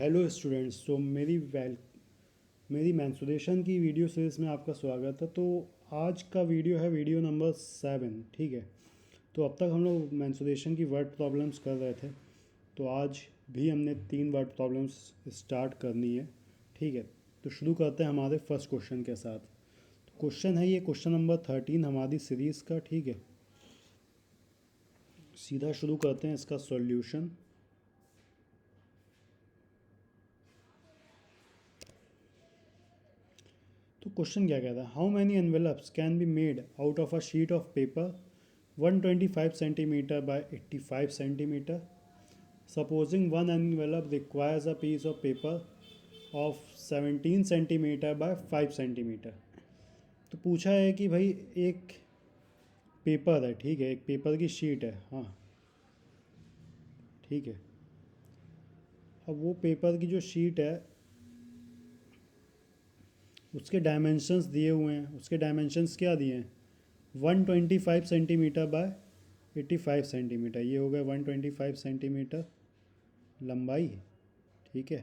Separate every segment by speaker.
Speaker 1: Hello students. मेरी mensuration की video series में आपका स्वागत है। तो आज का वीडियो है वीडियो नंबर 7। ठीक है। तो अब तक हम लोग मेंसुरेशन की वर्ड प्रॉब्लम्स कर रहे थे। तो आज भी हमने 3 वर्ड प्रॉब्लम्स स्टार्ट करनी है। ठीक है। तो शुरू करते हैं हमारे फर्स्ट क्वेश्चन के साथ। तो क्वेश्चन है ये क्वेश्चन नंबर 13 हमारी सीरीज़ का। ठीक है। सीधा शुरू करते हैं इसका सॉल्यूशन। तो क्वेश्चन क्या कहता है, how many envelopes can be made out of a sheet of paper 125 centimetre by 85 centimetre. Supposing one envelope requires a piece of paper of 17 centimetre by 5 centimetre. तो पूछा है कि भाई एक पेपर है, ठीक है, एक पेपर की शीट है। हाँ, ठीक है। अब वो पेपर की जो शीट है उसके डायमेंशंस दिए हुए हैं। उसके डायमेंशंस क्या दिए हैं, 125 सेंटीमीटर बाय 85 सेंटीमीटर। ये हो गया 125 सेंटीमीटर लंबाई। ठीक है।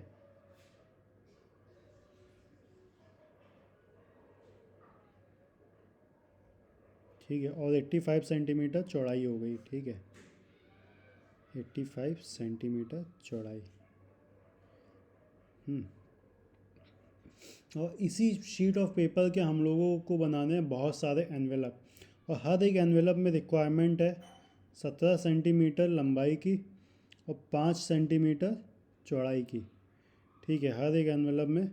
Speaker 1: ठीक है, और 85 सेंटीमीटर चौड़ाई हो गई। ठीक है, 85 सेंटीमीटर चौड़ाई। और इसी शीट ऑफ पेपर के हम लोगों को बनाने हैं बहुत सारे एनवेलप, और हर एक एनवेलप में रिक्वायरमेंट है 17 सेंटीमीटर लंबाई की और 5 सेंटीमीटर चौड़ाई की। ठीक है, हर एक एनवेलप में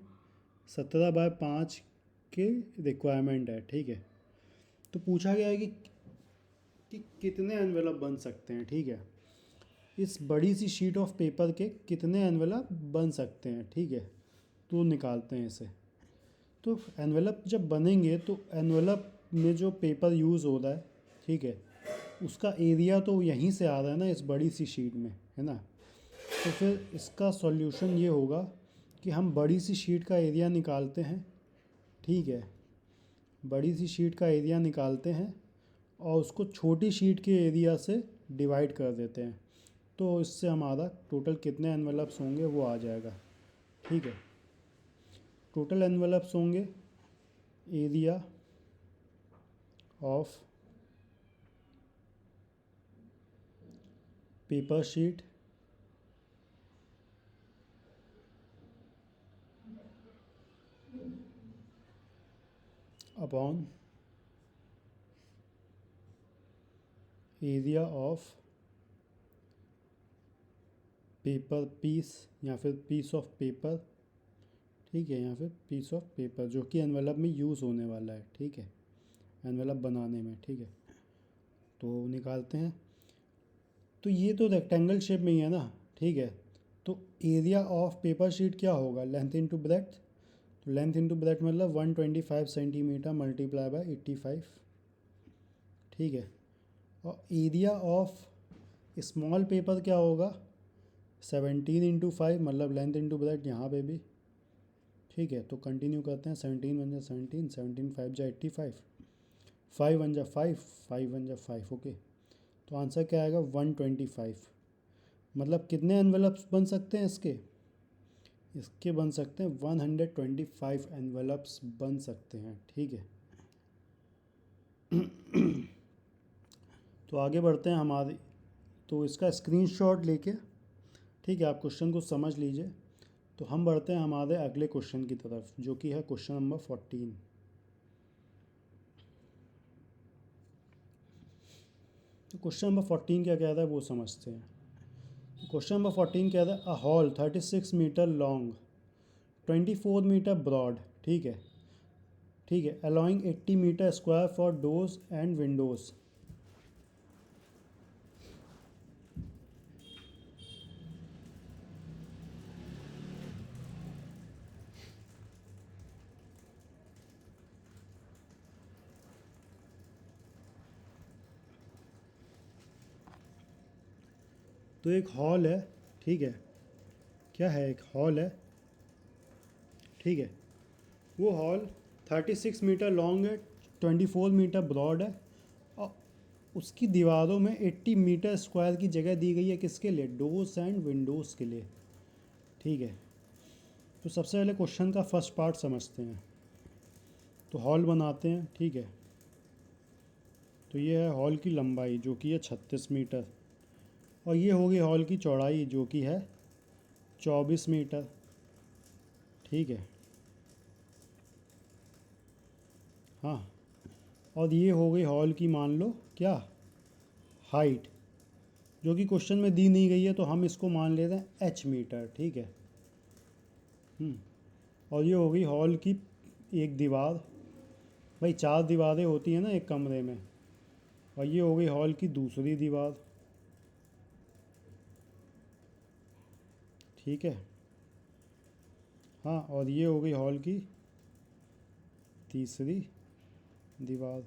Speaker 1: 17 बाय 5 की रिक्वायरमेंट है। ठीक है। तो पूछा गया है कि कितने एनवेलप बन सकते हैं। ठीक है, इस बड़ी सी शीट ऑफ पेपर के कितने एनवेलप बन सकते हैं। ठीक है, तो निकालते हैं इसे। तो एनवेलप जब बनेंगे तो एनवेलप में जो पेपर यूज़ हो रहा है, ठीक है, उसका एरिया तो यहीं से आ रहा है ना, इस बड़ी सी शीट में, है ना। तो फिर इसका सॉल्यूशन ये होगा कि हम बड़ी सी शीट का एरिया निकालते हैं। ठीक है, बड़ी सी शीट का एरिया निकालते हैं और उसको छोटी शीट के एरिया से डिवाइड कर देते हैं। तो इससे हमारा टोटल कितने एनवेलप्स होंगे वो आ जाएगा। ठीक है, टोटल एनवेलप्स होंगे area of paper sheet upon area of paper piece, या फिर पीस ऑफ पेपर। ठीक है, या फिर पीस ऑफ पेपर जो कि एनवेलप में यूज़ होने वाला है। ठीक है, एनवेलप बनाने में। ठीक है, तो निकालते हैं। तो ये तो रेक्टेंगल शेप में ही है ना। ठीक है, तो एरिया ऑफ पेपर शीट क्या होगा, लेंथ इंटू ब्रेड्थ। तो लेंथ इंटू ब्रेड्थ मतलब 125 सेंटीमीटर मल्टीप्लाई बाय 85। ठीक है, और एरिया ऑफ स्मॉल पेपर क्या होगा, 17 इंटू 5 मतलब लेंथ इंटू ब्रेड्थ यहाँ पे भी। ठीक है, तो कंटिन्यू करते हैं। 17 वन जा 17, 17 5 जा 85, 5 वन जा 5, 5 वन जा 5। ओके, तो आंसर क्या आएगा 125। मतलब कितने एनवेलप्स बन सकते हैं इसके, इसके बन सकते हैं 125 एनवेलप्स बन सकते हैं। ठीक है। तो आगे बढ़ते हैं हमारे, तो इसका स्क्रीनशॉट लेके, ठीक है, आप क्वेश्चन को समझ लीजिए। तो हम बढ़ते हैं हमारे अगले क्वेश्चन की तरफ, जो कि है क्वेश्चन नंबर 14। तो क्वेश्चन नंबर 14 क्या कहता है वो समझते हैं। क्वेश्चन नंबर 14 कहता है a hall 36 metre long 24 metre broad. ठीक है, ठीक है, allowing 80 metre square for doors and windows. तो एक हॉल है, ठीक है, क्या है, एक हॉल है। ठीक है, वो हॉल 36 मीटर लॉन्ग है, 24 मीटर ब्रॉड है, और उसकी दीवारों में 80 मीटर स्क्वायर की जगह दी गई है किसके लिए, डोर्स एंड विंडोज़ के लिए। ठीक है, तो सबसे पहले क्वेश्चन का फर्स्ट पार्ट समझते हैं। तो हॉल बनाते हैं, ठीक है। तो ये है हॉल की लंबाई जो कि है 36 मीटर, और ये होगी हॉल की चौड़ाई जो कि है 24 मीटर, ठीक है। हाँ, और ये हो गई हॉल की, मान लो क्या, हाइट, जो कि क्वेश्चन में दी नहीं गई है, तो हम इसको मान लेते हैं एच मीटर, ठीक है। और ये हो गई हॉल की एक दीवार, भाई 4 दीवारें होती हैं ना एक कमरे में, और ये हो गई हॉल की दूसरी दीवार, ठीक है। हाँ, और ये हो गई हॉल की तीसरी दीवार,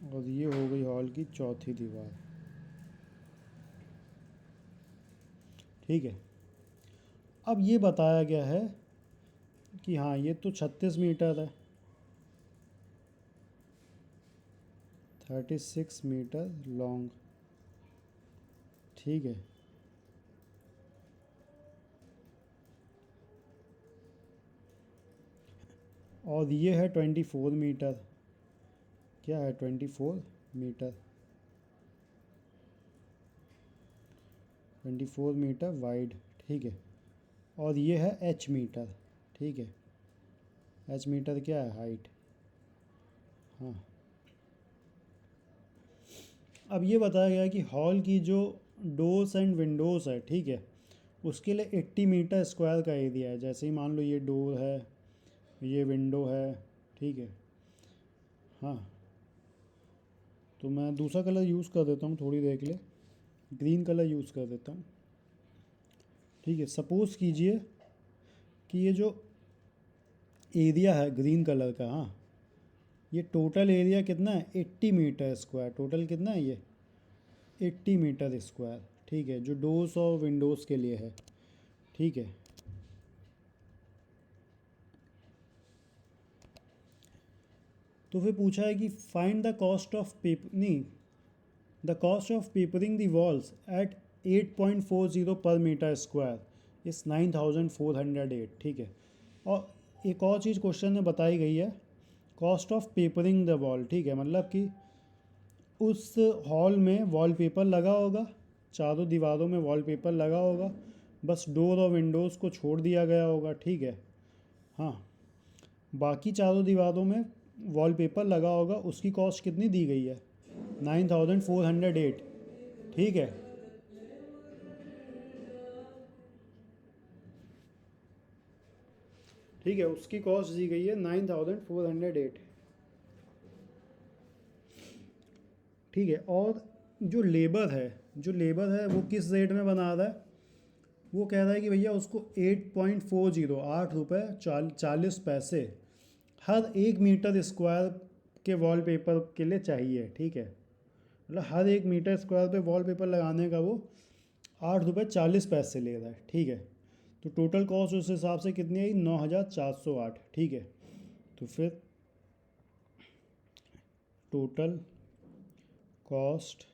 Speaker 1: और ये हो गई हॉल की चौथी दीवार, ठीक है। अब ये बताया गया है कि हाँ ये तो 36 मीटर है, 36 मीटर लॉन्ग, ठीक है। और ये है 24 मीटर, क्या है 24 मीटर, 24 मीटर वाइड, ठीक है। और ये है एच मीटर, ठीक है। एच मीटर क्या है, हाइट। हाँ, अब ये बताया गया है कि हॉल की जो डोर्स एंड विंडोज़ है, ठीक है, उसके लिए 80 मीटर स्क्वायर का एरिया है। जैसे ही मान लो ये डोर है, ये विंडो है, ठीक है। हाँ, तो मैं दूसरा कलर यूज़ कर देता हूँ थोड़ी देर के लिए, ग्रीन कलर यूज़ कर देता हूँ, ठीक है। सपोज़ कीजिए कि ये जो एरिया है ग्रीन कलर का, हाँ, ये टोटल एरिया कितना है, 80 मीटर स्क्वायर। टोटल कितना है ये, 80 मीटर स्क्वायर, ठीक है, जो डोर्स और विंडोज़ के लिए है, ठीक है। तो फिर पूछा है कि find the cost of paper, नहीं, the cost of papering the walls at 8.40 per metre square इस 9408, ठीक है। और एक और चीज़ क्वेश्चन में बताई गई है, cost of papering the wall, ठीक है, मतलब कि उस हॉल में वॉलपेपर लगा होगा, चारों दीवारों में वॉलपेपर लगा होगा, बस डोर और विंडोज़ को छोड़ दिया गया होगा, ठीक है। हाँ, बाकी चारों दीवारों में वॉलपेपर लगा होगा, उसकी कॉस्ट कितनी दी गई है, 9408, ठीक है। ठीक है, उसकी कॉस्ट दी गई है 9408, ठीक है। और जो लेबर है वो किस रेट में बना रहा है, वो कह रहा है कि भैया उसको 8.40, 8 रुपये 40 पैसे हर 1 मीटर स्क्वायर के वॉलपेपर के लिए चाहिए, ठीक है। मतलब हर 1 मीटर स्क्वायर पे वॉलपेपर लगाने का वो 8 रुपये 40 पैसे ले रहा है, ठीक है। तो टोटल कॉस्ट उस हिसाब से कितनी आई, 9408, ठीक है। तो फिर टोटल कॉस्ट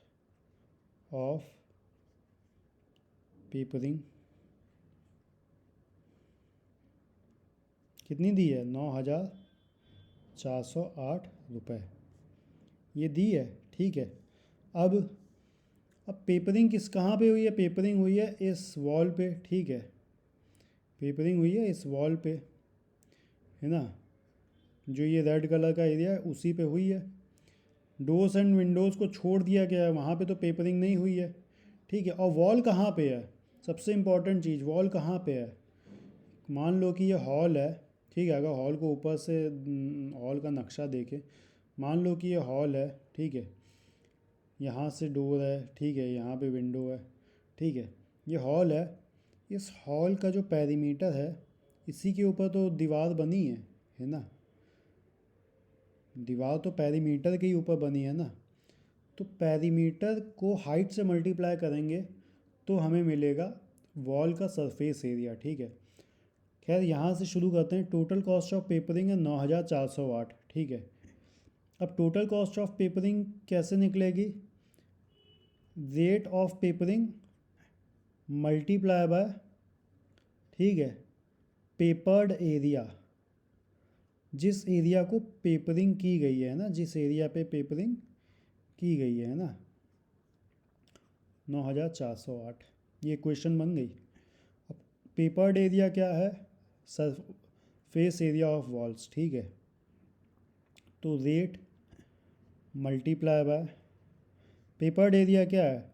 Speaker 1: ऑफ पेपरिंग कितनी दी है, 9408 रुपये, ये दी है, ठीक है। अब अब पेपरिंग कहाँ पे हुई है, पेपरिंग हुई है इस वॉल पे, ठीक है। पेपरिंग हुई है इस वॉल पे, है ना, जो ये रेड कलर का एरिया है उसी पे हुई है। डोर्स एंड विंडोज़ को छोड़ दिया गया है, वहाँ पे तो पेपरिंग नहीं हुई है, ठीक है। और वॉल कहाँ पे है, सबसे इम्पॉर्टेंट चीज़, वॉल कहाँ पे है। मान लो कि ये हॉल है, ठीक है। अगर हॉल को ऊपर से हॉल का नक्शा देखें, मान लो कि ये हॉल है, ठीक है। यहाँ से डोर है, ठीक है, यहाँ पे विंडो है, ठीक है। ये हॉल है, इस हॉल का जो पेरीमीटर है, इसी के ऊपर तो दीवार बनी है ना। दीवार तो पेरीमीटर के ही ऊपर बनी है ना। तो पेरीमीटर को हाइट से मल्टीप्लाई करेंगे तो हमें मिलेगा वॉल का सरफेस एरिया, ठीक है। खैर यहाँ से शुरू करते हैं। टोटल कॉस्ट ऑफ पेपरिंग है 9408, ठीक है। अब टोटल कॉस्ट ऑफ पेपरिंग कैसे निकलेगी, rate of papering multiply by, ठीक है, पेपर्ड एरिया, जिस एरिया को पेपरिंग की गई है ना, जिस एरिया पे पेपरिंग की गई है ना, 9408, ये क्वेश्चन बन गई। अब पेपर्ड एरिया क्या है? सरफेस एरिया ऑफ वॉल्स, ठीक है। तो rate multiply bye peppered area क्या है?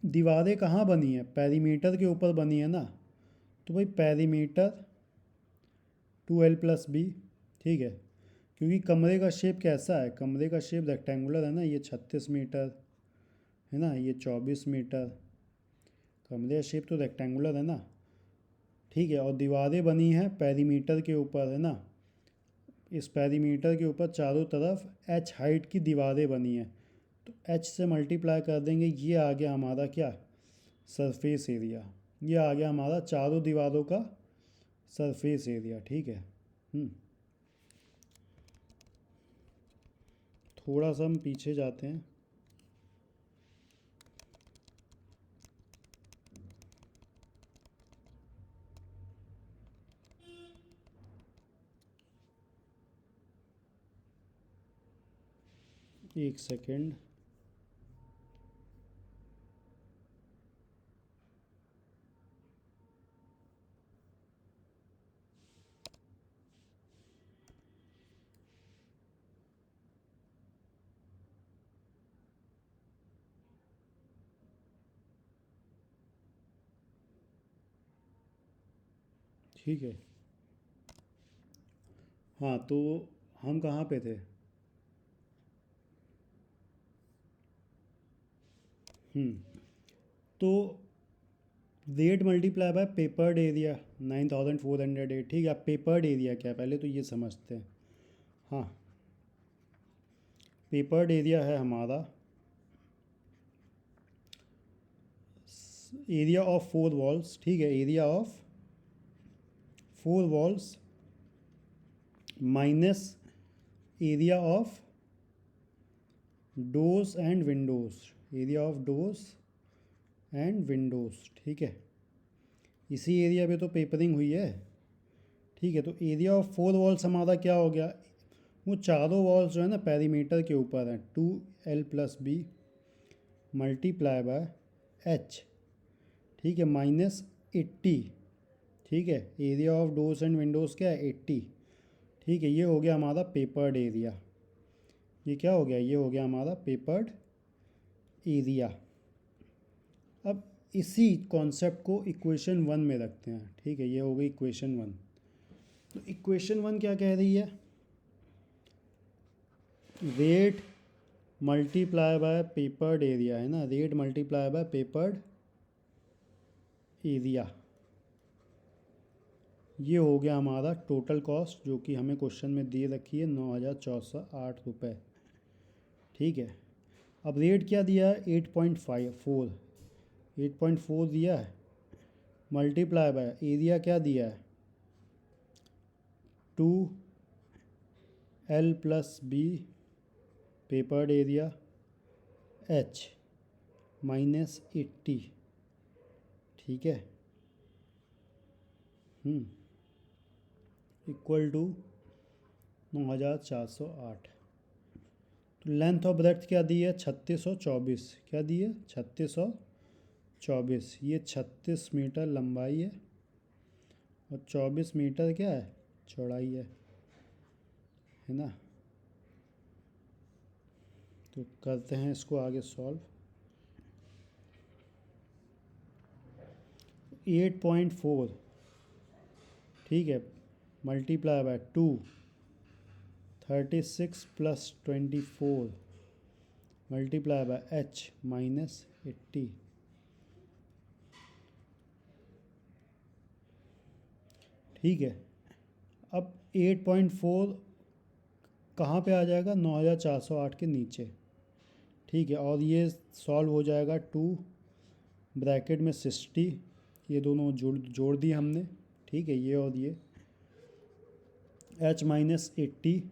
Speaker 1: दीवारें कहाँ बनी है? पेरीमीटर के ऊपर बनी है ना, तो भाई पेरीमीटर 2l+b, ठीक है। क्योंकि कमरे का शेप कैसा है? कमरे का शेप रेक्टेंगुलर है ना, ये 36 मीटर है ना, ये 24 मीटर, कमरे का शेप तो रेक्टेंगुलर है ना, ठीक है। और दीवारें बनी हैं पेरीमीटर के ऊपर है ना, इस पेरीमीटर के ऊपर चारों तरफ h हाइट की दीवारें बनी हैं, तो h से मल्टीप्लाई कर देंगे, ये आ गया हमारा क्या? Surface area. ये आ गया हमारा चारों दीवारों का सरफेस एरिया, ठीक है। थोड़ा सा हम पीछे जाते हैं। एक सेकेंड, ठीक है। हाँ, तो हम कहाँ पे थे? तो rate multiply bye peppered area 9408, ठीक है। अब पेपर्ड एरिया क्या है पहले तो ये समझते हैं। हाँ, पेपर्ड एरिया है हमारा एरिया ऑफ 4 वॉल्स, ठीक है, area of 4 walls minus area of doors and Windows, area of doors and Windows, ठीक है। इसी एरिया पे तो पेपरिंग हुई है, ठीक है। तो एरिया ऑफ 4 वॉल्स हमारा क्या हो गया? वो चारों वॉल्स जो है ना पेरीमीटर के ऊपर हैं, 2l+b मल्टीप्लाई बाय h, ठीक है, -80, ठीक है। Area of doors and Windows क्या है? 80, ठीक है। ये हो गया हमारा पेपर्ड एरिया। ये क्या हो गया? ये हो गया हमारा पेपर्ड एरिया। अब इसी कॉन्सेप्ट को इक्वेशन 1 में रखते हैं, ठीक है। ये हो गई इक्वेशन 1। तो इक्वेशन 1 क्या कह रही है? Rate multiply bye peppered area है ना, rate multiply bye peppered area. ये हो गया हमारा टोटल कॉस्ट, जो कि हमें क्वेश्चन में दे रखी है 9408 रुपये, ठीक है। अब रेट क्या दिया है? 8.4, 8.4 दिया है, मल्टीप्लाई बाय एरिया क्या दिया है? 2l+b पेपर्ड एरिया h -80, ठीक है, इक्वल टू 9408। तो लेंथ ऑफ ब्रेड्थ क्या दी है? 3624, क्या दी है? 3624। ये 36 मीटर लंबाई है और 24 मीटर क्या है? चौड़ाई है ना। तो करते हैं इसको आगे सॉल्व। 8.4, ठीक है, multiply by 2, 36 + 24 multiply by h -80, ठीक है। अब 8.4 कहाँ पे आ जाएगा? 9408 के नीचे, ठीक है। और ये सॉल्व हो जाएगा 2 ब्रैकेट में 60, ये दोनों जोड़ दिए हमने, ठीक है, ये और ये h -80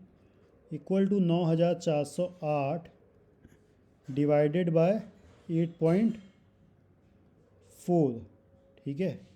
Speaker 1: equal to 9408 divided by 8.4, 4, ठीक है।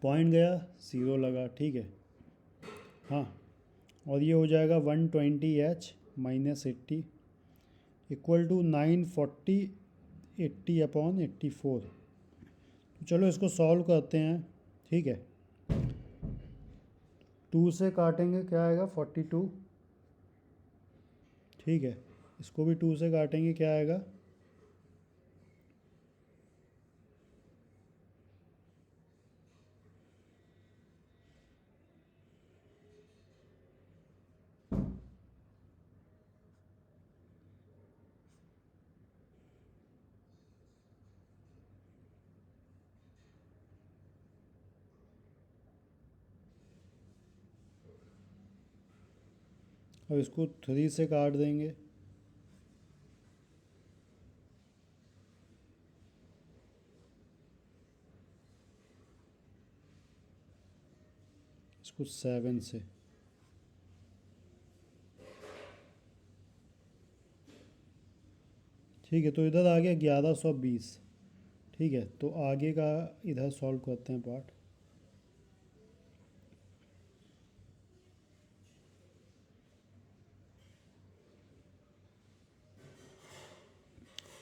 Speaker 1: पॉइंट गया, 0 लगा, ठीक है। हाँ, और ये हो जाएगा 120H माइनस 80 इक्वल टू 940 80/84। तो चलो इसको सॉल्व करते हैं, ठीक है। 2 से काटेंगे क्या आएगा, 42, ठीक है। इसको भी 2 से काटेंगे क्या आएगा, अब इसको 3 से काट देंगे, इसको 7 से, ठीक है। तो इधर आ गया 1120, ठीक है। तो आगे का इधर सॉल्व करते हैं पार्ट।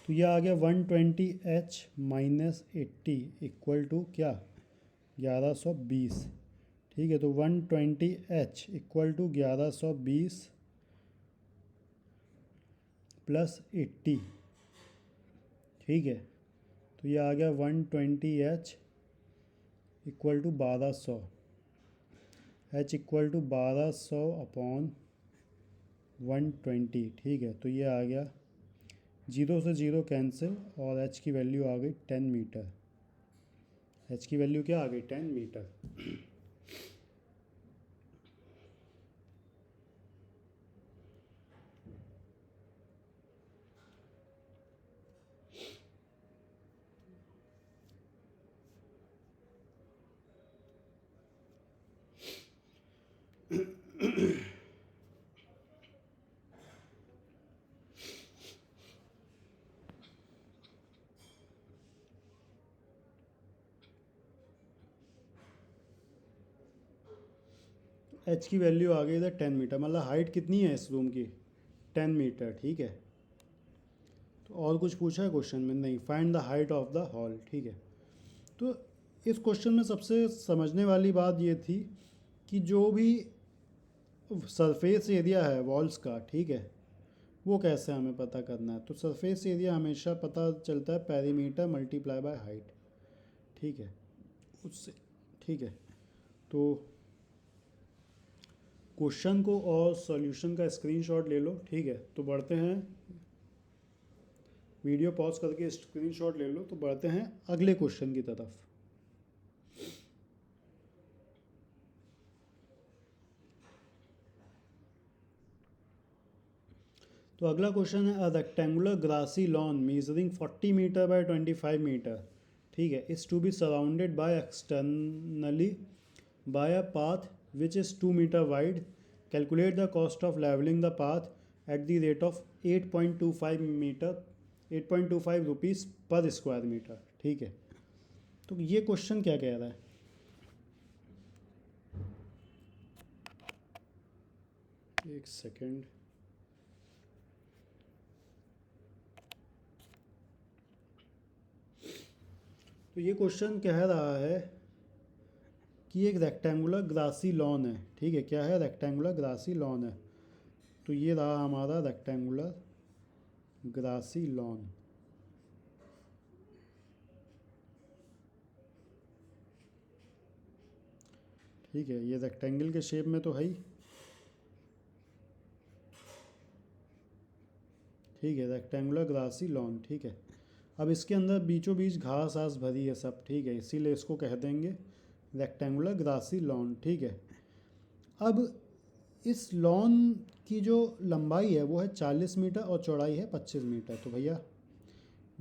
Speaker 1: तो ये आ गया 120H माइनस 80 इक्वल टू क्या, 1120, ठीक है। तो 120H इक्वल टू 1120 प्लस 80, ठीक है। तो ये आ गया 120H equal to 1200, H equal to 1200/120, ठीक है। तो ये आ गया 0 से 0 कैंसिल और H की वैल्यू आ गई 10 मीटर। H की वैल्यू क्या आ गई, 10 मीटर। H की वैल्यू आ गई इधर 10 मीटर, मतलब हाइट कितनी है इस रूम की, 10 मीटर, ठीक है। तो और कुछ पूछा है क्वेश्चन में, नहीं। Find the height of the hall, ठीक है। तो इस क्वेश्चन में सबसे समझने वाली बात ये थी कि जो भी सरफेस एरिया है वॉल्स का, ठीक है, वो कैसे हमें पता करना है। तो सरफेस एरिया हमेशा पता चलता है पेरीमीटर मल्टीप्लाई बाय हाइट, ठीक है, उससे, ठीक है। तो क्वेश्चन को और सॉल्यूशन का स्क्रीनशॉट ले लो, ठीक है। तो बढ़ते हैं, वीडियो पॉज करके स्क्रीनशॉट ले लो। तो बढ़ते हैं अगले क्वेश्चन की तरफ। तो अगला क्वेश्चन है, a rectangular grassy lawn measuring 40 metre by 25 metre, ठीक है, is to be surrounded by externally by a path which is 2 metre wide. Calculate the cost of levelling the path at the rate of 8.25 rupees per square metre, ठीक है। तो ये question क्या कह रहा है, एक सेकेंड। तो ये क्वेश्चन कह रहा है कि एक रेक्टेंगुलर ग्रासी लॉन है, ठीक है। क्या है, रेक्टेंगुलर ग्रासी लॉन है। तो ये रहा हमारा रेक्टेंगुलर ग्रासी लॉन, ठीक है। ये रेक्टेंगल के शेप में तो है ही, ठीक है, रेक्टेंगुलर ग्रासी लॉन, ठीक है। अब इसके अंदर बीचों बीच घास आस भरी है सब, ठीक है, इसीलिए इसको कह देंगे रेक्टेंगुलर ग्रासी लॉन, ठीक है। अब इस लॉन की जो लंबाई है वो है 40 मीटर और चौड़ाई है 25 मीटर। तो भैया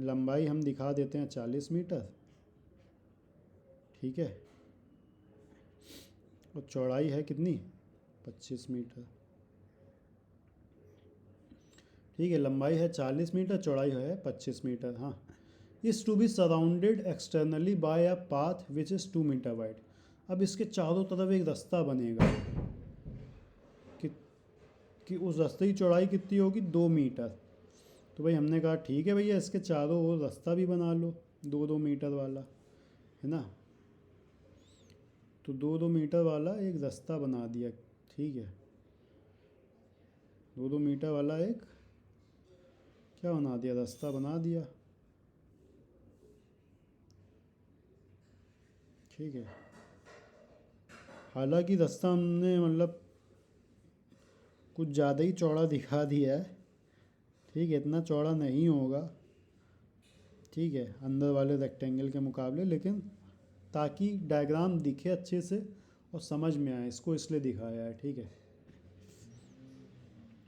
Speaker 1: लंबाई हम दिखा देते हैं 40 मीटर, ठीक है, और चौड़ाई है कितनी, 25 मीटर। ठीक है, लंबाई है 40 मीटर, चौड़ाई है 25 मीटर। हाँ, is to be surrounded externally by a path which is 2 metre wide. अब इसके चारों तरफ एक रास्ता बनेगा कि उस रास्ते की चौड़ाई कितनी होगी, 2 मीटर। तो भाई हमने कहा ठीक है भैया, इसके चारों ओर रास्ता भी बना लो 2-2 मीटर वाला, है ना। तो 2-2 मीटर वाला एक रास्ता बना दिया, ठीक है, 2-2 मीटर वाला एक क्या बना दिया, रास्ता बना दिया, ठीक है। हालांकि रास्ता हमने मतलब कुछ ज़्यादा ही चौड़ा दिखा दिया है, ठीक है, इतना चौड़ा नहीं होगा, ठीक है, अंदर वाले रेक्टेंगल के मुकाबले, लेकिन ताकि डायग्राम दिखे अच्छे से और समझ में आए, इसको इसलिए दिखाया है, ठीक है।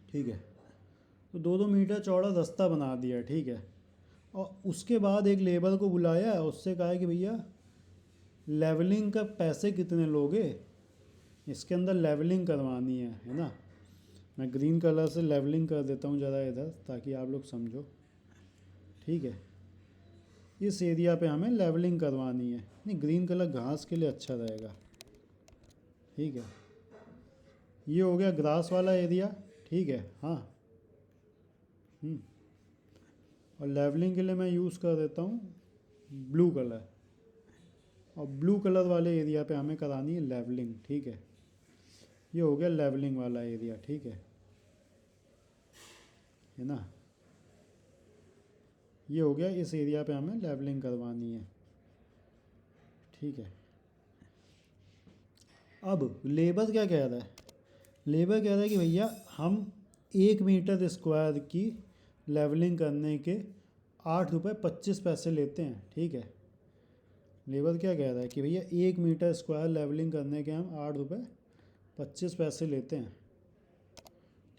Speaker 1: ठीक है, तो 2-2 मीटर चौड़ा रास्ता बना दिया, ठीक है। और उसके बाद एक लेबर को बुलाया, उससे कहा कि भैया लेवलिंग का पैसे कितने लोगे, इसके अंदर लेवलिंग करवानी है ना। मैं ग्रीन कलर से लेवलिंग कर देता हूँ ज़रा इधर, ताकि आप लोग समझो, ठीक है। इस एरिया पे हमें लेवलिंग करवानी है, नहीं ग्रीन कलर घास के लिए अच्छा रहेगा, ठीक है। ये हो गया ग्रास वाला एरिया, ठीक है। हाँ, और लेवलिंग के लिए मैं यूज़ कर देता हूँ ब्लू कलर, और ब्लू कलर वाले एरिया पे हमें करानी है लेवलिंग, ठीक है। ये हो गया लेवलिंग वाला एरिया, ठीक है ना। ये हो गया, इस एरिया पे हमें लेवलिंग करवानी है, ठीक है। अब लेबर क्या कह रहा है, लेबर कह रहा है कि भैया हम 1 मीटर स्क्वायर की लेवलिंग करने के 8 रुपये 25 पैसे लेते हैं, ठीक है। लेबर क्या कह रहा है कि भैया 1 मीटर स्क्वायर लेवलिंग करने के हम 8 रुपये 25 पैसे लेते हैं,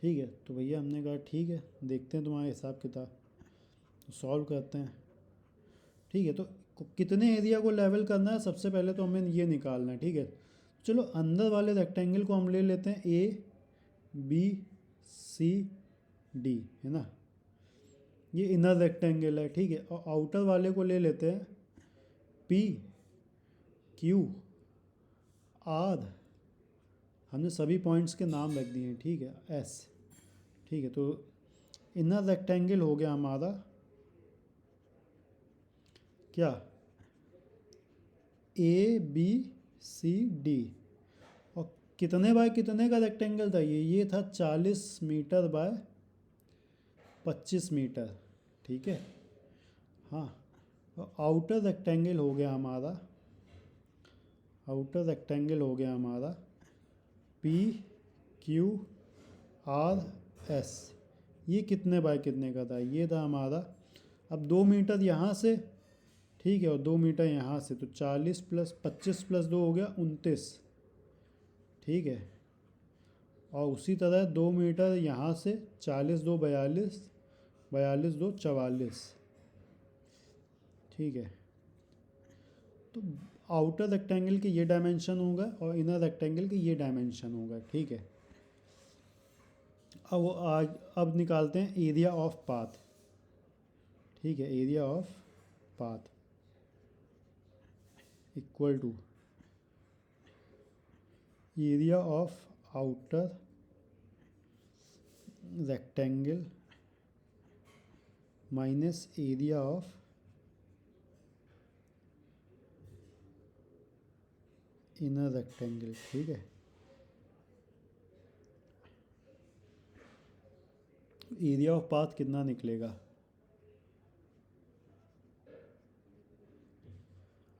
Speaker 1: ठीक है। तो भैया हमने कहा ठीक है, देखते हैं तुम्हारा हिसाब किताब, तो सॉल्व करते हैं, ठीक है। तो कितने एरिया को लेवल करना है, सबसे पहले तो हमें ये निकालना है, ठीक है। चलो अंदर वाले रेक्टेंगल को हम ले लेते हैं ABCD, है ना, ये इनर रेक्टेंगल है, ठीक है। और आउटर वाले को ले लेते हैं PQR, हमने सभी पॉइंट्स के नाम रख दिए हैं, ठीक है, S, ठीक है। तो इनर रेक्टेंगल हो गया हमारा क्या, ABCD। और कितने बाय कितने का रेक्टेंगल था ये था 40 मीटर बाय 25 मीटर, ठीक है। हाँ, और आउटर रेक्टेंगल हो गया हमारा, आउटर रेक्टेंगल हो गया हमारा PQRS। ये कितने बाय कितने का था, ये था हमारा, अब 2 मीटर यहाँ से, ठीक है, और 2 मीटर यहाँ से, तो 40 + 25 + 2 हो गया 29, ठीक है। और उसी तरह 2 मीटर यहाँ से, 40 × 2 = 42, 42 × 2 = 44, ठीक है। तो आउटर रेक्टेंगल के ये डायमेंशन होगा और इनर रेक्टेंगल के ये डायमेंशन होगा, ठीक है। अब निकालते हैं एरिया ऑफ पाथ, ठीक है। Area of path equal to area of outer rectangle minus area of inner rectangle, ठीक है। एरिया ऑफ पाथ कितना निकलेगा,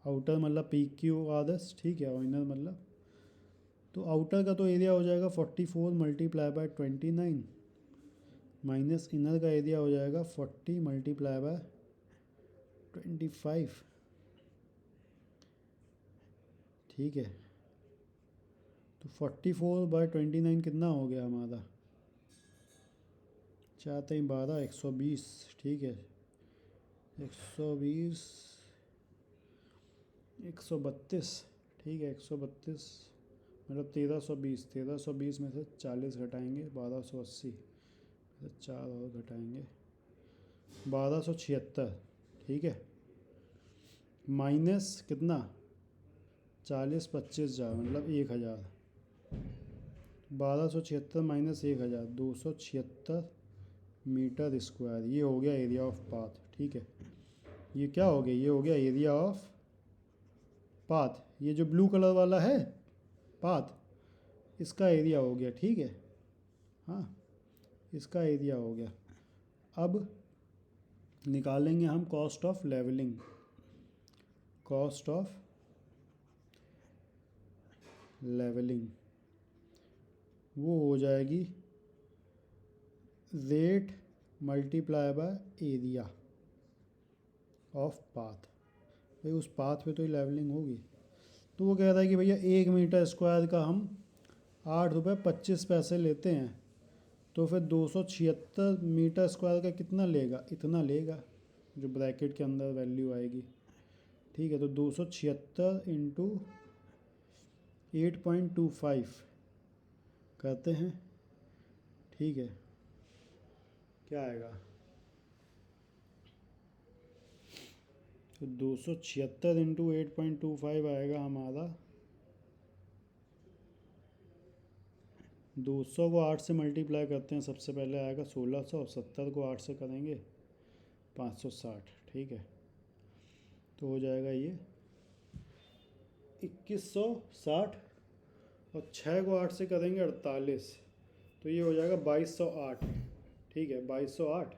Speaker 1: आउटर मतलब PQRS, ठीक है, और इनर मतलब, तो आउटर का तो एरिया हो जाएगा 44 × 29 माइनस इनर का एरिया हो जाएगा 40 × 25, ठीक है। तो 44/29 कितना हो गया हमारा, 4×3 12, 120, ठीक है, 120, 132, ठीक है, 132 मतलब 1320, 1320 में से 40 घटाएंगे 1280, फिर 4 और घटाएंगे 1276, ठीक है, माइनस कितना 40 25 जा मतलब 1000, 1276 माइनस 1000, 276 मीटर स्क्वायर, ये हो गया एरिया ऑफ पाथ, ठीक है। ये क्या हो गया, ये हो गया एरिया ऑफ पाथ, ये जो ब्लू कलर वाला है पाथ, इसका एरिया हो गया, ठीक है, हाँ, इसका एरिया हो गया। अब निकालेंगे हम cost of levelling, cost of levelling वो हो जाएगी rate multiply by area of path. भाई उस पाथ पे तो ही लेवलिंग होगी। तो वो कह रहा है कि भैया 1 मीटर स्क्वायर का हम 8 रुपये 25 पैसे लेते हैं, तो फिर 276 मीटर स्क्वायर का कितना लेगा, इतना लेगा, जो ब्रैकेट के अंदर वैल्यू आएगी, ठीक है। तो 276 इंटू 8.25 करते हैं, ठीक है, क्या आएगा, तो 276 इंटू 8.25 आएगा हमारा, 200 को 8 से मल्टीप्लाई करते हैं, सबसे पहले आएगा 1600, 70 को 8 से करेंगे 560, ठीक है। तो हो जाएगा ये 2160, और 6 को 8 से करेंगे 48, तो ये हो जाएगा 2208, ठीक है, 2208,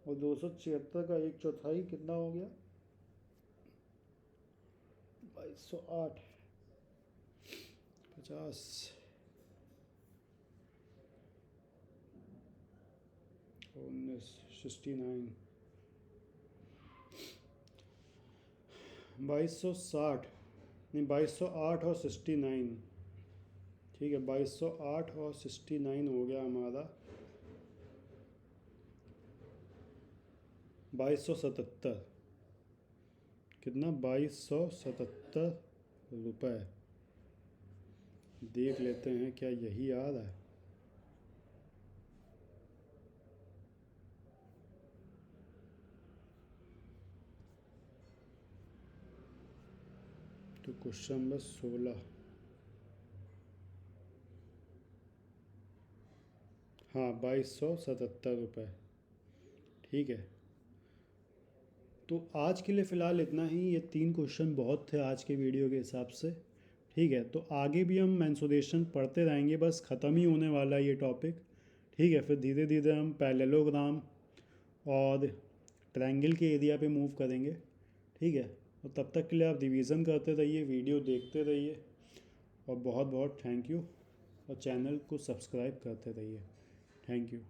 Speaker 1: और 276 का 1/4 कितना हो गया, 2208, 50, 69, 2260, नहीं 2208 और 69, ठीक है, 2208 और 69 हो गया हमारा 2277, कितना 2277 रुपये। देख लेते हैं क्या यही आ रहा है, तो क्वेश्चन नंबर 16, हाँ 2277 रुपये, ठीक है। तो आज के लिए फ़िलहाल इतना ही, ये 3 क्वेश्चन बहुत थे आज के वीडियो के हिसाब से, ठीक है। तो आगे भी हम मेंसुरेशन पढ़ते रहेंगे, बस ख़त्म ही होने वाला है ये टॉपिक, ठीक है। फिर धीरे धीरे हम पैरेललोग्राम और ट्रायंगल के एरिया पे मूव करेंगे, ठीक है। और तब तक के लिए आप रिवीजन करते रहिए, वीडियो देखते रहिए, और बहुत बहुत थैंक यू, और चैनल को सब्सक्राइब करते रहिए, थैंक यू।